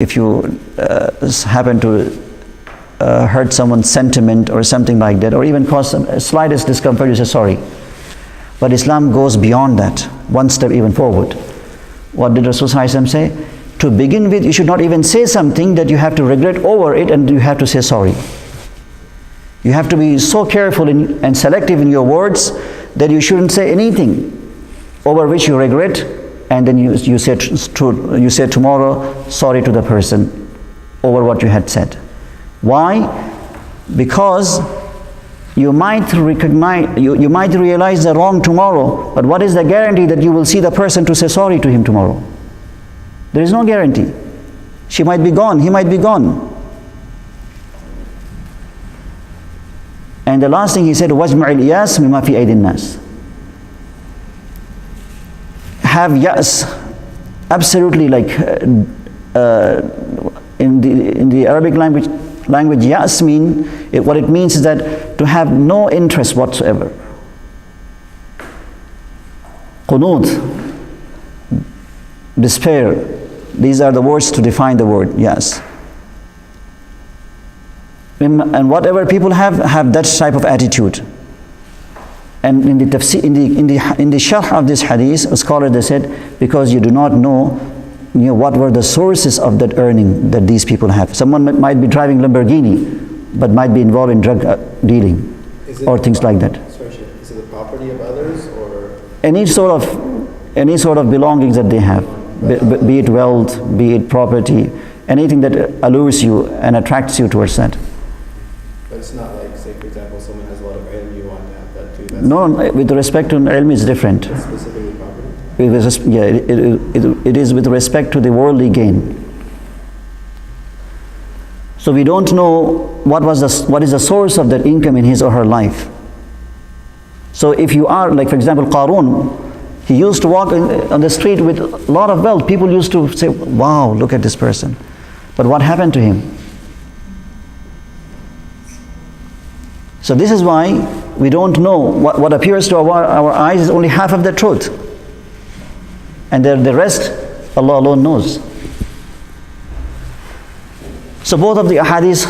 if you happen to hurt someone's sentiment or something like that, or even cause some slightest discomfort, you say sorry. But Islam goes beyond that, one step even forward. What did Rasulullah say? To begin with, you should not even say something that you have to regret over it and you have to say sorry. You have to be so careful and selective in your words that you shouldn't say anything over which you regret, and then you say tomorrow sorry to the person over what you had said. Why? Because you might recognize, you might realize the wrong tomorrow, but what is the guarantee that you will see the person to say sorry to him tomorrow? There is no guarantee. She might be gone, he might be gone. And the last thing he said, وَاجْمَعِ الْإِيَاسِ مِمَا فِي أَيْدِ النَّاسِ. Have yas, absolutely, like in the Arabic language yas what it means is that to have no interest whatsoever. Qunut, despair, these are the words to define the word yas. And whatever people have that type of attitude. And in the tafsir, in the sharh of this hadith, a scholar, they said, because you do not know, what were the sources of that earning that these people have. Someone might be driving Lamborghini, but might be involved in drug dealing or things like that. Sorry, is it the property of others, or any sort of belongings that they have, be it wealth, be it property, anything that allures you and attracts you towards that. But it's not like, say, for example, someone has a lot of ilm, you want to have that too. That's No, with respect to ilm is different. specifically property. It is with respect to the worldly gain. So we don't know what is the source of that income in his or her life. So if you are, like for example, Qarun, he used to walk on the street with a lot of wealth. People used to say, wow, look at this person. But what happened to him? So this is why we don't know. What appears to our eyes is only half of the truth. And the rest, Allah alone knows. So both of the ahadith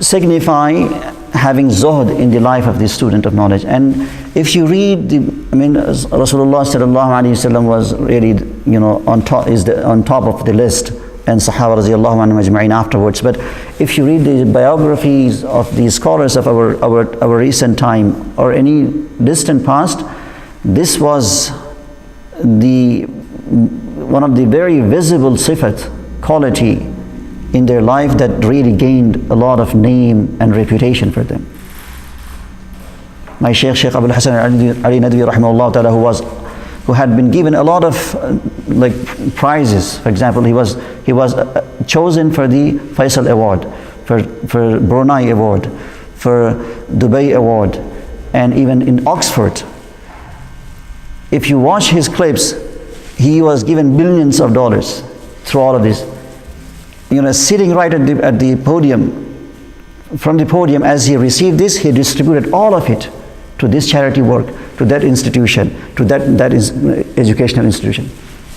signify having zuhd in the life of the student of knowledge. And if you read Rasulullah sallallahu alaihi wasallam was really, on top of the list, and Sahaba radiallahu anhum ajma'in afterwards. But if you read the biographies of the scholars of our recent time or any distant past, this was one of the very visible sifat, quality in their life that really gained a lot of name and reputation for them. My Shaykh Abul Hasan Ali Nadwi rahimahullah ta'ala, who had been given a lot of prizes. For example, he was chosen for the Faisal Award, for Brunei Award, for Dubai Award, and even in Oxford. If you watch his clips, he was given billions of dollars through all of this. Sitting right at the podium, from the podium as he received this, he distributed all of it to this charity work, to that institution, to that is educational institution.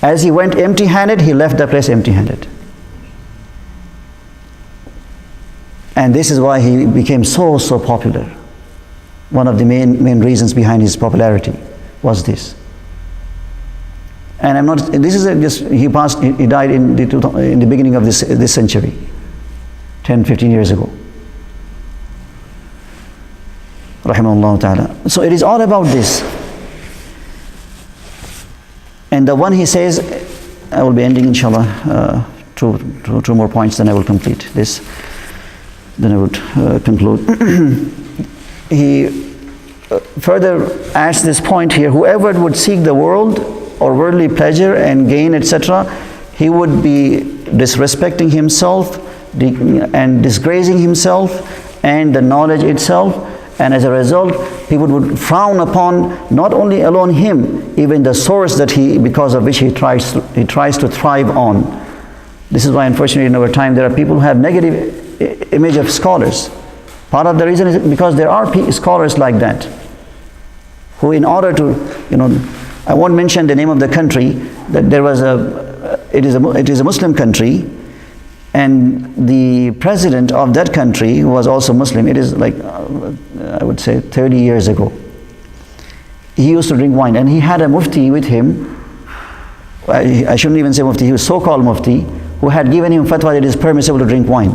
As he went empty-handed, he left the place empty-handed. And this is why he became so popular. One of the main reasons behind his popularity was this. And he died in the beginning of this century, 10-15 years ago. Rahimahullah ta'ala. So it is all about this. And the one he says, I will be ending inshallah, two more points, then I will complete this. Then I would conclude. He further adds this point here: whoever would seek the world or worldly pleasure and gain, etc., he would be disrespecting himself and disgracing himself and the knowledge itself. And as a result, he would frown upon not only alone him, even the source because of which he tries to thrive on. This is why, unfortunately, in our time, there are people who have negative image of scholars. Part of the reason is because there are scholars like that, who, in order to, I won't mention the name of the country, that there was it is a Muslim country, And the president of that country, who was also Muslim, it is like, I would say 30 years ago, he used to drink wine, and he had a mufti with him. I shouldn't even say mufti, he was so-called mufti, who had given him fatwa that it is permissible to drink wine.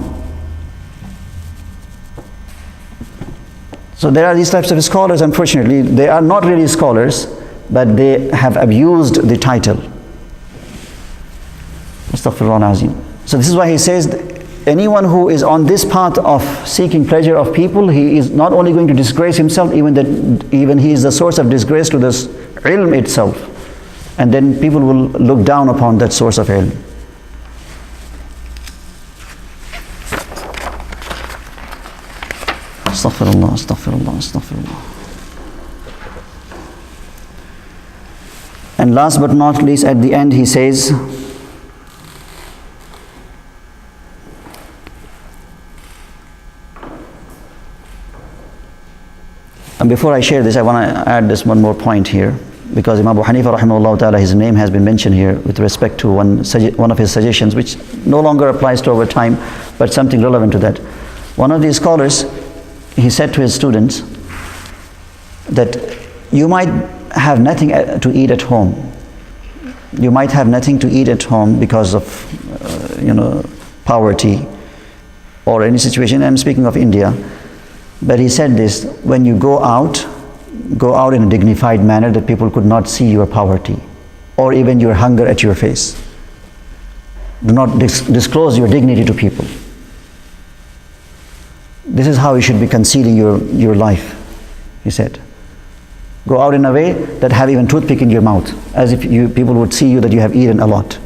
So there are these types of scholars, unfortunately. They are not really scholars, but they have abused the title. Astaghfirullah azim. So this is why he says, anyone who is on this path of seeking pleasure of people, he is not only going to disgrace himself, even he is the source of disgrace to this ilm itself. And then people will look down upon that source of ilm. Astaghfirullah, astaghfirullah, astaghfirullah. And last but not least, at the end he says, and before I share this, I want to add this one more point here, because Imam Abu Hanifa rahimahullah ta'ala, his name has been mentioned here with respect to one of his suggestions, which no longer applies to our time, but something relevant to that. One of these scholars, he said to his students that you might have nothing to eat at home. You might have nothing to eat at home because of poverty or any situation. I'm speaking of India. But he said this, when you go out in a dignified manner that people could not see your poverty or even your hunger at your face. Do not disclose your dignity to people. This is how you should be concealing your life, he said. Go out in a way that have even toothpick in your mouth, as if people would see you that you have eaten a lot.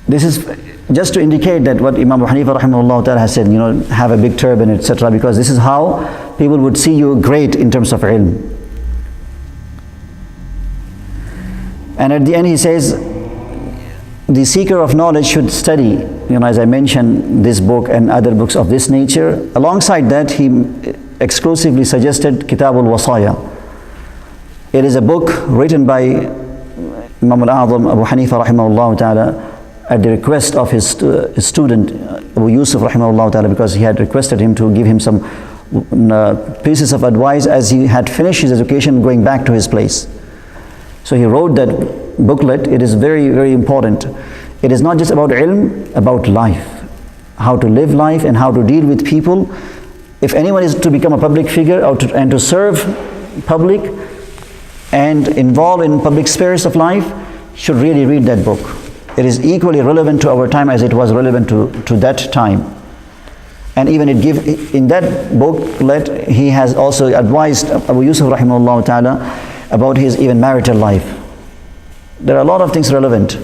This is just to indicate that what Imam Abu Hanifa rahimahullah ta'ala has said, have a big turban, etc., because this is how people would see you great in terms of ilm. And at the end he says, the seeker of knowledge should study, as I mentioned, this book and other books of this nature. Alongside that, he exclusively suggested Kitab al-Wasaya. It is a book written by Imam al-A'zam Abu Hanifa rahimahullah ta'ala at the request of his student Abu Yusuf rahimahullah ta'ala, because he had requested him to give him some pieces of advice as he had finished his education going back to his place. So he wrote that booklet. It is very, very important. It is not just about ilm, about life, how to live life and how to deal with people. If anyone is to become a public figure and to serve public and involve in public spheres of life, should really read that book. It is equally relevant to our time as it was relevant to that time. And even in that booklet, he has also advised Abu Yusuf rahimahullah ta'ala about his even marital life. There are a lot of things relevant.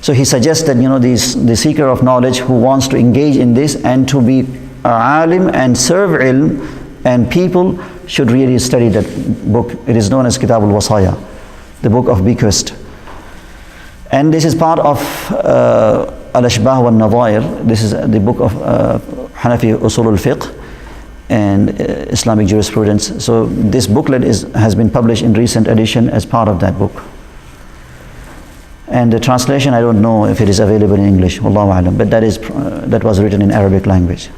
So he suggests that the seeker of knowledge who wants to engage in this and to be alim and serve ilm and people should really study that book. It is known as Kitab al-Wasaya, the book of bequest. And this is part of al-Ashbah wal-Nadhair. This is the book of Hanafi Usul al-Fiqh and Islamic jurisprudence. So this booklet has been published in recent edition as part of that book. And the translation, I don't know if it is available in English, Wallahu alam, but that was written in Arabic language.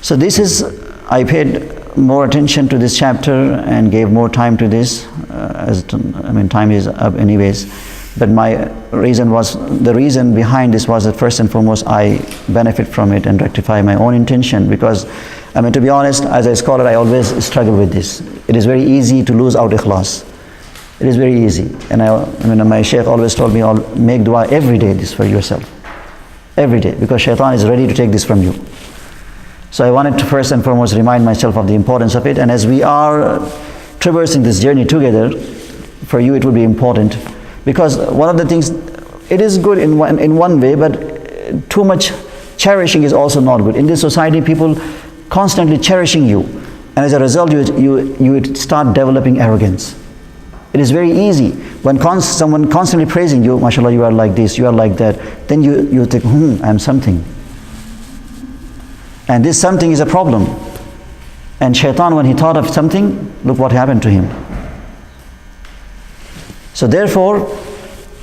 So this is, I paid more attention to this chapter and gave more time to this, time is up anyways. But the reason behind this was that first and foremost I benefit from it and rectify my own intention, because to be honest, as a scholar I always struggle with this. It is very easy to lose out ikhlas. It is very easy. And my shaykh always told me, make dua every day this for yourself. Every day, because shaitan is ready to take this from you. So I wanted to first and foremost remind myself of the importance of it. And as we are traversing this journey together, for you it would be important. Because one of the things, it is good in one way, but too much cherishing is also not good. In this society, people constantly cherishing you, and as a result, you start developing arrogance. It is very easy when someone constantly praising you, mashallah, you are like this, you are like that. Then you think, I am something, and this something is a problem. And shaitan, when he thought of something, look what happened to him. So therefore,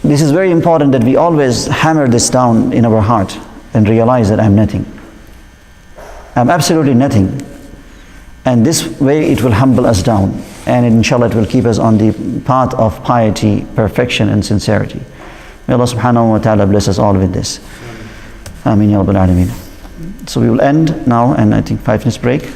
this is very important that we always hammer this down in our heart and realize that I'm nothing. I'm absolutely nothing. And this way it will humble us down. And inshallah it will keep us on the path of piety, perfection and sincerity. May Allah subhanahu wa ta'ala bless us all with this. Ameen ya Rabbal Alameen. So we will end now, and I think 5 minutes break.